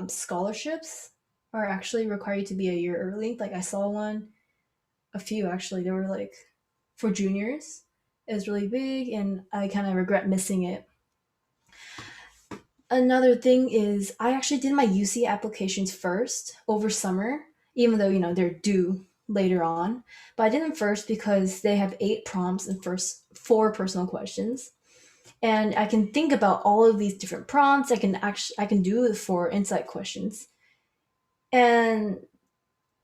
scholarships are actually require you to be a year early. Like I saw one, a few actually. They were like for juniors. It was really big, and I kind of regret missing it. Another thing is I actually did my UC applications first over summer, even though they're due later on. But I did them first because they have 8 prompts and first 4 personal questions, and I can think about all of these different prompts. I can do the 4 insight questions. And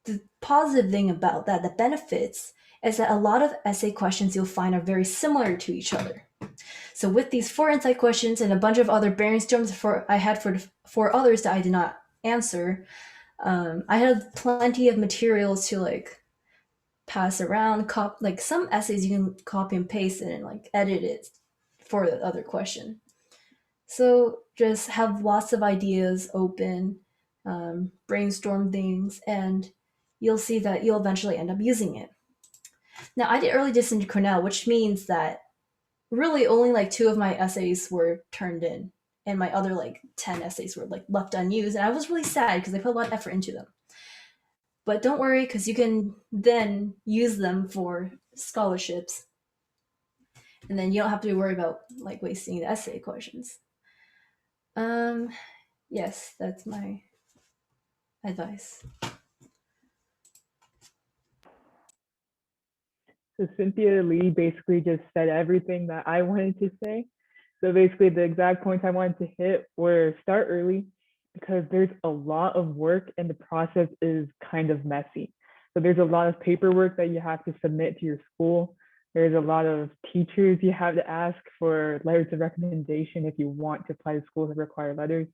the positive thing about that, the benefits, is that a lot of essay questions you'll find are very similar to each other. So with these 4 insight questions and a bunch of other brainstorms I had for others that I did not answer, I had plenty of materials to like pass around. Like some essays you can copy and paste and like edit it for the other question. So just have lots of ideas open, brainstorm things, and you'll see that you'll eventually end up using it. Now, I did early dis into Cornell, which means that really only like 2 of my essays were turned in, and my other like 10 essays were like left unused, and I was really sad because I put a lot of effort into them. But don't worry, because you can then use them for scholarships, and then you don't have to worry about like wasting the essay questions. Yes, that's my advice. So Cynthia Lee basically just said everything that I wanted to say. So basically the exact points I wanted to hit were start early, because there's a lot of work and the process is kind of messy. So there's a lot of paperwork that you have to submit to your school. There's a lot of teachers you have to ask for letters of recommendation if you want to apply to schools that require letters.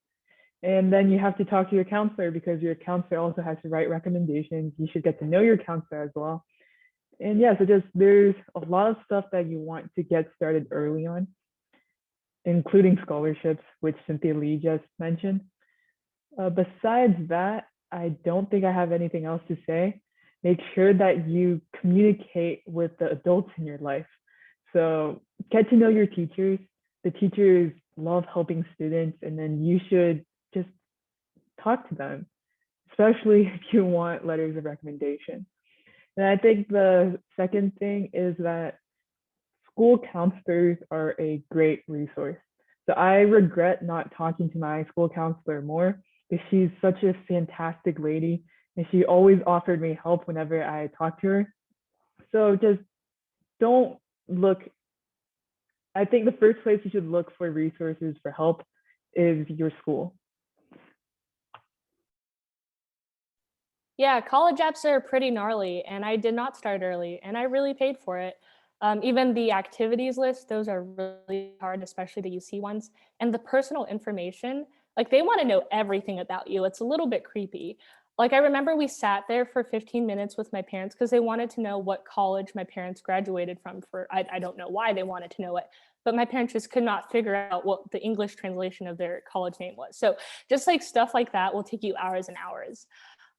And then you have to talk to your counselor, because your counselor also has to write recommendations. You should get to know your counselor as well. And yeah, so there's a lot of stuff that you want to get started early on, including scholarships, which Cynthia Lee just mentioned. Besides that, I don't think I have anything else to say. Make sure that you communicate with the adults in your life. So get to know your teachers. The teachers love helping students, and then you should just talk to them, especially if you want letters of recommendation. And I think the second thing is that school counselors are a great resource. So I regret not talking to my school counselor more, because she's such a fantastic lady, and she always offered me help whenever I talked to her. So just don't look. I think the first place you should look for resources for help is your school. Yeah, college apps are pretty gnarly, and I did not start early, and I really paid for it. Even the activities list, those are really hard, especially the UC ones. And the personal information, like they want to know everything about you. It's a little bit creepy. Like I remember we sat there for 15 minutes with my parents because they wanted to know what college my parents graduated from. I don't know why they wanted to know it, but my parents just could not figure out what the English translation of their college name was. So just like stuff like that will take you hours and hours.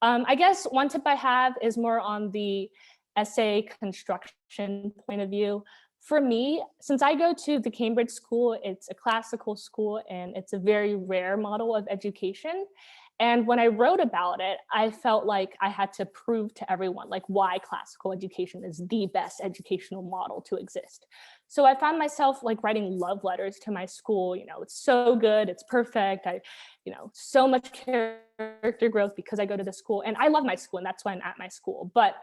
I guess one tip I have is more on the essay construction point of view. For me, since I go to the Cambridge school, it's a classical school and it's a very rare model of education. And when I wrote about it, I felt like I had to prove to everyone like why classical education is the best educational model to exist. So I found myself like writing love letters to my school. You know, it's so good, it's perfect. So much character growth because I go to the school and I love my school and that's why I'm at my school. But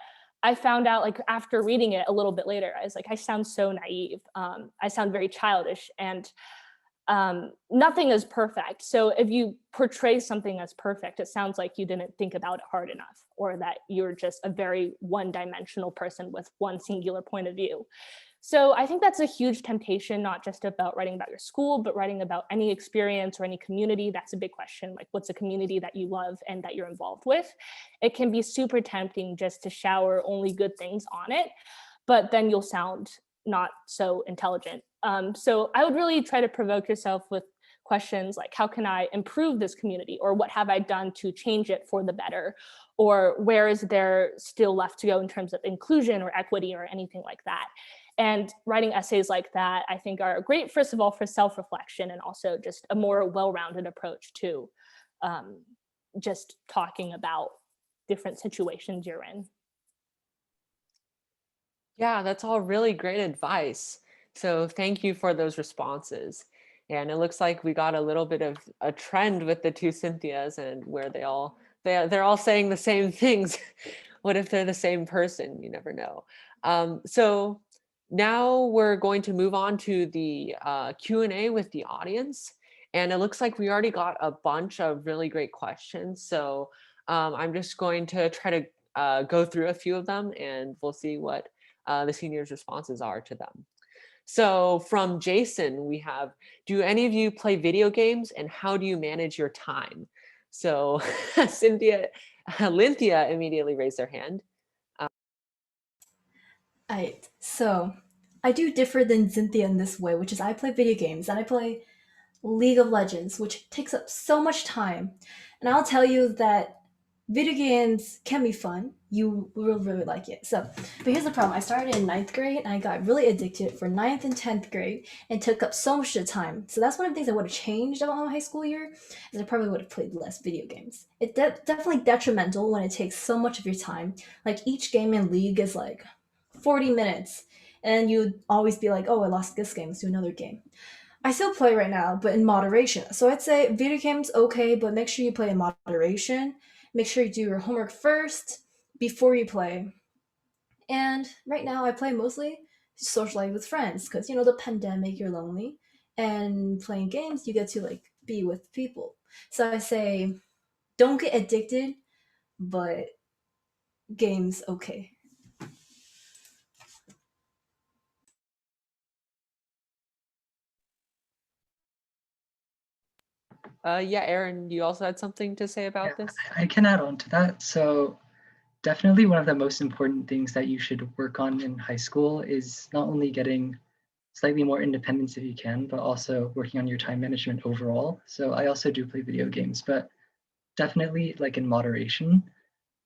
I found out like after reading it a little bit later, I was like, I sound so naive. I sound very childish and nothing is perfect. So if you portray something as perfect, it sounds like you didn't think about it hard enough, or that you're just a very one-dimensional person with one singular point of view. So I think that's a huge temptation, not just about writing about your school, but writing about any experience or any community. That's a big question. Like, what's a community that you love and that you're involved with? It can be super tempting just to shower only good things on it, but then you'll sound not so intelligent. So I would really try to provoke yourself with questions like, how can I improve this community? Or what have I done to change it for the better? Or where is there still left to go in terms of inclusion or equity or anything like that? And writing essays like that, I think, are great, first of all, for self-reflection and also just a more well-rounded approach to just talking about different situations you're in. Yeah, that's all really great advice. So thank you for those responses. And it looks like we got a little bit of a trend with the two Cynthias and where they're all saying the same things. What if they're the same person? You never know. So now we're going to move on to the Q&A with the audience. And it looks like we already got a bunch of really great questions. So I'm just going to try to go through a few of them and we'll see what the seniors' responses are to them. So from Jason, we have, do any of you play video games and how do you manage your time? So Cynthia immediately raised their hand. So I do differ than Cynthia in this way, which is I play video games and I play League of Legends, which takes up so much time. And I'll tell you that video games can be fun. You will really like it. But here's the problem. I started in 9th grade and I got really addicted for 9th and 10th grade and took up so much of the time. So that's one of the things I would have changed about my high school year, is I probably would have played less video games. It's definitely detrimental when it takes so much of your time. Like each game in League is like 40 minutes and you'd always be like, oh, I lost this game, let's do another game. I still play right now, but in moderation. So I'd say video games, okay, but make sure you play in moderation. Make sure you do your homework first before you play. And right now I play mostly to socialize with friends because, the pandemic, you're lonely. And playing games, you get to like be with people. So I say, don't get addicted, but games, okay. Yeah, Aaron, you also had something to say about this? I can add on to that. So definitely one of the most important things that you should work on in high school is not only getting slightly more independence if you can, but also working on your time management overall. So I also do play video games, but definitely like in moderation.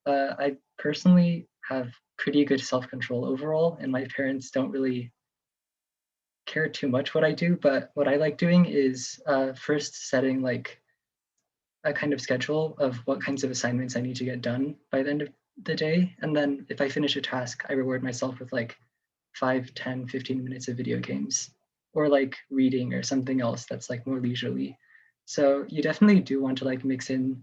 I personally have pretty good self-control overall, and my parents don't really care too much what I do, but what I like doing is first setting like a kind of schedule of what kinds of assignments I need to get done by the end of the day. And then if I finish a task, I reward myself with like 5, 10, 15 minutes of video games or like reading or something else that's like more leisurely. So you definitely do want to like mix in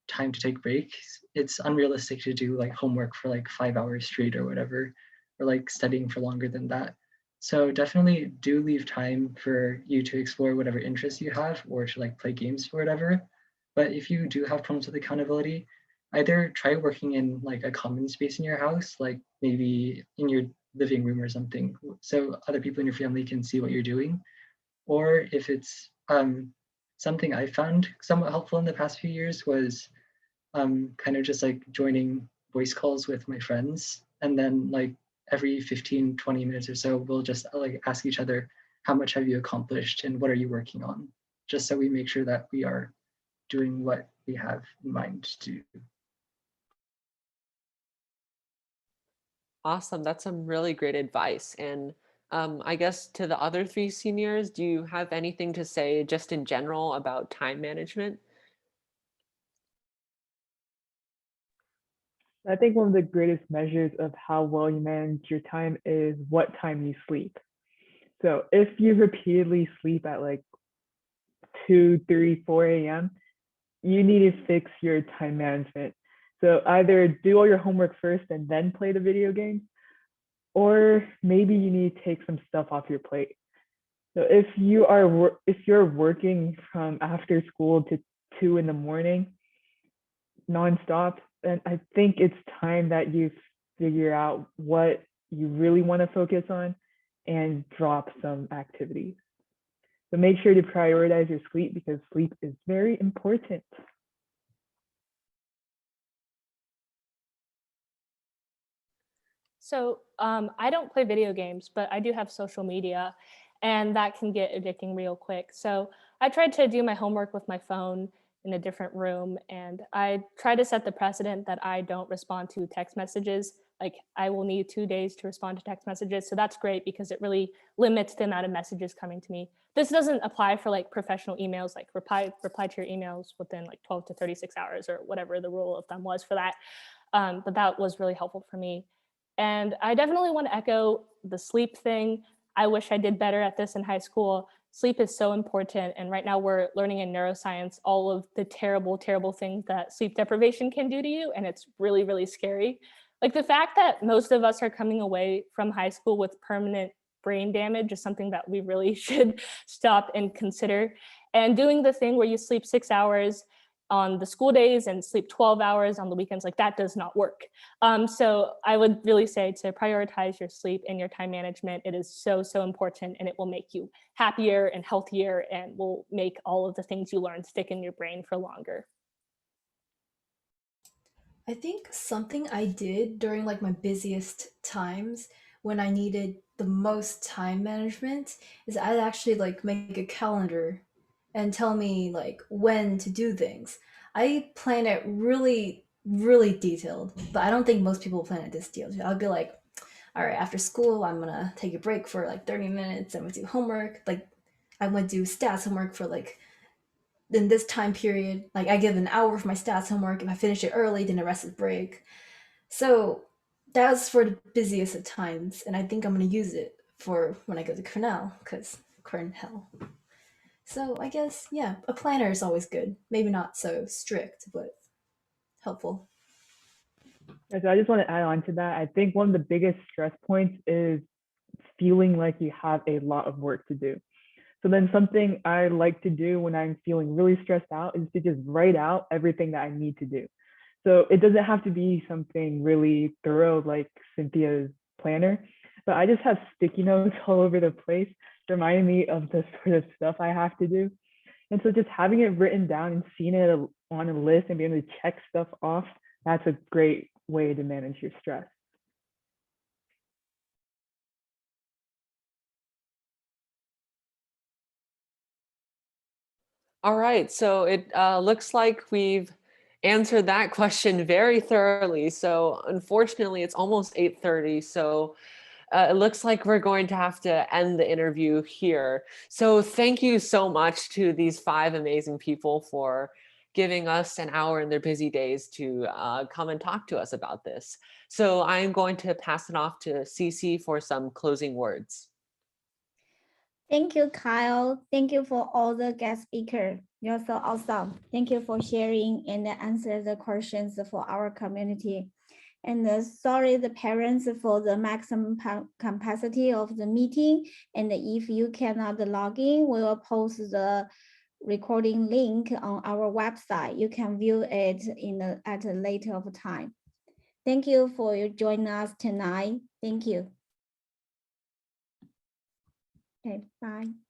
time to take breaks. It's unrealistic to do like homework for like 5 hours straight or whatever, or like studying for longer than that. So definitely do leave time for you to explore whatever interests you have or to like play games or whatever. But if you do have problems with accountability, either try working in like a common space in your house, like maybe in your living room or something, so other people in your family can see what you're doing. Or if it's something I found somewhat helpful in the past few years was kind of just like joining voice calls with my friends. And then like every 15, 20 minutes or so, we'll just like ask each other, how much have you accomplished and what are you working on? Just so we make sure that we are doing what we have in mind to do. Awesome. That's some really great advice. And I guess to the other three seniors, do you have anything to say just in general about time management? I think one of the greatest measures of how well you manage your time is what time you sleep. So if you repeatedly sleep at like 2, 3, 4 a.m., you need to fix your time management. So either do all your homework first and then play the video games, or maybe you need to take some stuff off your plate. So if you're working from after school to 2 in the morning nonstop, then I think it's time that you figure out what you really want to focus on and drop some activities. So make sure to prioritize your sleep because sleep is very important. So I don't play video games, but I do have social media, and that can get addicting real quick. So I tried to do my homework with my phone in a different room, and I try to set the precedent that I don't respond to text messages. Like I will need 2 days to respond to text messages. So that's great because it really limits the amount of messages coming to me. This doesn't apply for like professional emails, like reply to your emails within like 12 to 36 hours or whatever the rule of thumb was for that. But that was really helpful for me. And I definitely want to echo the sleep thing. I wish I did better at this in high school. Sleep is so important. And right now we're learning in neuroscience all of the terrible, terrible things that sleep deprivation can do to you. And it's really, really scary. Like the fact that most of us are coming away from high school with permanent brain damage is something that we really should stop and consider. And doing the thing where you sleep 6 hours on the school days and sleep 12 hours on the weekends, like that does not work. So I would really say to prioritize your sleep and your time management. It is so, so important, and it will make you happier and healthier and will make all of the things you learn stick in your brain for longer. I think something I did during like my busiest times when I needed the most time management is I'd actually like make a calendar and tell me like when to do things. I plan it really, really detailed, but I don't think most people plan it this detailed. I'll be like, all right, after school, I'm gonna take a break for like 30 minutes. I'm gonna do homework. Like, I'm gonna do stats homework for like in this time period. Like, I give an hour for my stats homework. If I finish it early, then the rest is break. So that was for the busiest of times, and I think I'm gonna use it for when I go to Cornell, because Cornell. So I guess, yeah, a planner is always good. Maybe not so strict, but helpful. So I just want to add on to that. I think one of the biggest stress points is feeling like you have a lot of work to do. So then something I like to do when I'm feeling really stressed out is to just write out everything that I need to do. So it doesn't have to be something really thorough like Cynthia's planner, but I just have sticky notes all over the place reminding me of the sort of stuff I have to do. And so just having it written down and seeing it on a list and being able to check stuff off, that's a great way to manage your stress. All right, so it looks like we've answered that question very thoroughly. So unfortunately, it's almost 8:30. So it looks like we're going to have to end the interview here. So thank you so much to these 5 amazing people for giving us an hour in their busy days to come and talk to us about this. So I'm going to pass it off to Cece for some closing words. Thank you, Kyle. Thank you for all the guest speakers. You're so awesome. Thank you for sharing and answer the questions for our community. And sorry, the parents, for the maximum capacity of the meeting. And if you cannot log in, we will post the recording link on our website. You can view it at a later time. Thank you for joining us tonight. Thank you. Okay, bye.